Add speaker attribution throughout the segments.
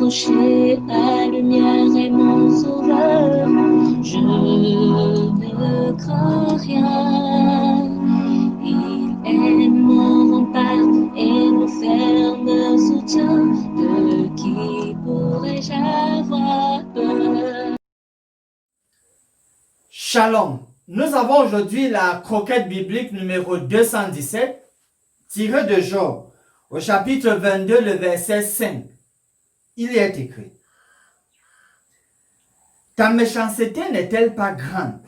Speaker 1: rocher, ma lumière et mon sauveur. Je ne crains rien. Il est mon rempart et mon ferme soutien. De qui pourrais-je avoir peur?
Speaker 2: Shalom. Nous avons aujourd'hui la croquette biblique numéro 217, tirée de Job, au chapitre 22, le verset 5. Il y est écrit: Ta méchanceté n'est-elle pas grande?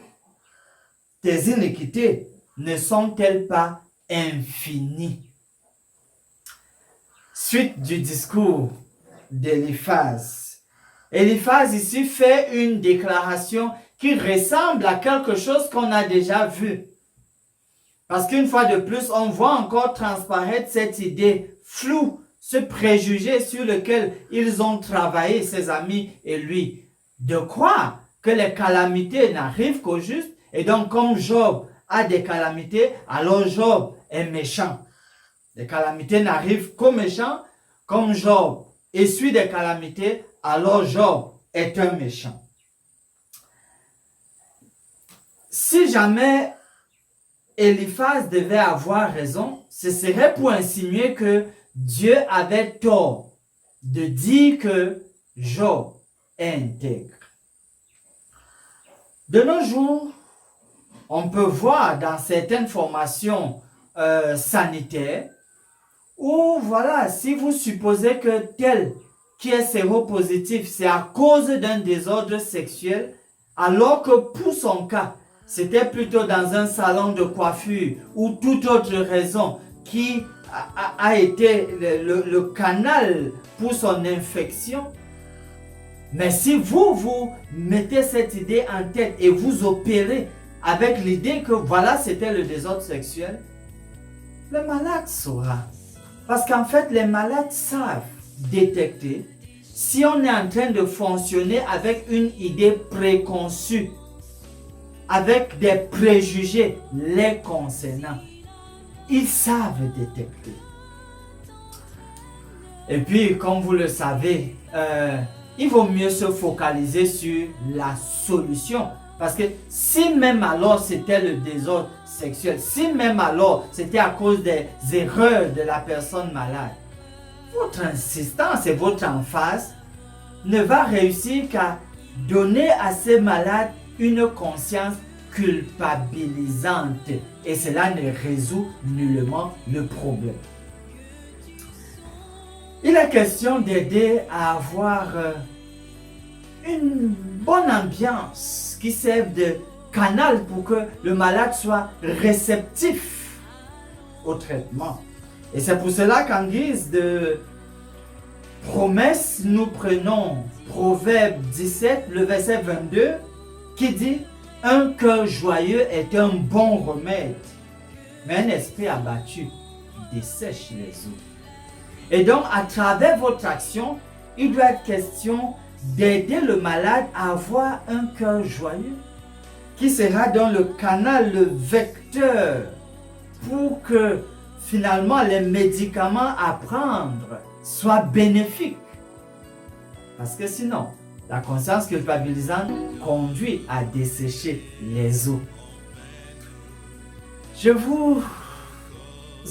Speaker 2: Tes iniquités ne sont-elles pas infinies? Suite du discours d'Éliphaz. Éliphaz ici fait une déclaration qui ressemble à quelque chose qu'on a déjà vu. Parce qu'une fois de plus, on voit encore transparaître cette idée floue, ce préjugé sur lequel ils ont travaillé, ses amis et lui, de croire que les calamités n'arrivent qu'au juste. Et donc, comme Job a des calamités, alors Job est méchant. Les calamités n'arrivent qu'aux méchants. Comme Job essuie des calamités, alors Job est un méchant. Si jamais Éliphaz devait avoir raison, ce serait pour insinuer que Dieu avait tort de dire que Job est intègre. De nos jours, on peut voir dans certaines formations sanitaires où, voilà, si vous supposez que tel qui est séropositif, c'est à cause d'un désordre sexuel, alors que pour son cas, c'était plutôt dans un salon de coiffure ou toute autre raison qui a été le canal pour son infection. Mais si vous mettez cette idée en tête et vous opérez avec l'idée que voilà, c'était le désordre sexuel, le malade saura. Parce qu'en fait, les malades savent détecter si on est en train de fonctionner avec une idée préconçue, avec des préjugés les concernant. Ils savent détecter. Et puis, comme vous le savez, il vaut mieux se focaliser sur la solution. Parce que si même alors c'était le désordre sexuel, si même alors c'était à cause des erreurs de la personne malade, votre insistance et votre emphase ne va réussir qu'à donner à ces malades une conscience culpabilisante. Et cela ne résout nullement le problème. Il est question d'aider à avoir une bonne ambiance qui serve de canal pour que le malade soit réceptif au traitement. Et c'est pour cela qu'en guise de promesse, nous prenons Proverbe 17, le verset 22, qui dit: un cœur joyeux est un bon remède, mais un esprit abattu dessèche les eaux. Et donc, à travers votre action, il doit être question d'aider le malade à avoir un cœur joyeux, qui sera dans le canal, le vecteur, pour que finalement les médicaments à prendre soient bénéfiques. Parce que sinon, la conscience culpabilisante conduit à dessécher les eaux. Je vous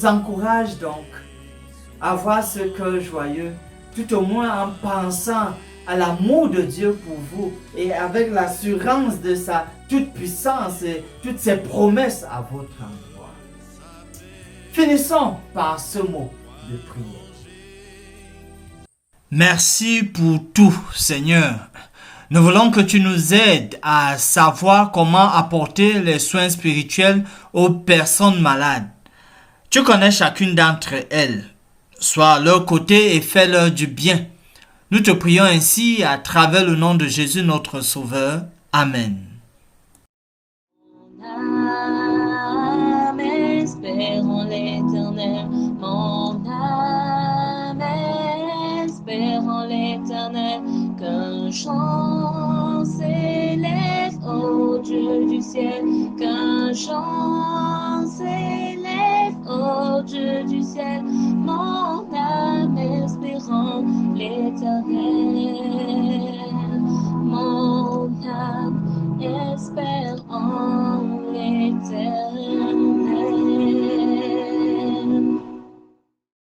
Speaker 2: encourage donc à avoir ce cœur joyeux, tout au moins en pensant à l'amour de Dieu pour vous et avec l'assurance de sa toute-puissance et toutes ses promesses à votre endroit. Finissons par ce mot de prière. Merci pour tout, Seigneur. Nous voulons que tu nous aides à savoir comment apporter les soins spirituels aux personnes malades. Tu connais chacune d'entre elles. Sois à leur côté et fais-leur du bien. Nous te prions ainsi à travers le nom de Jésus notre Sauveur. Amen.
Speaker 1: Mon âme espère en l'Éternel. Mon âme espère en l'Éternel. Qu'un chant s'élève au Dieu du ciel. Qu'un chant s'élève au Dieu du ciel.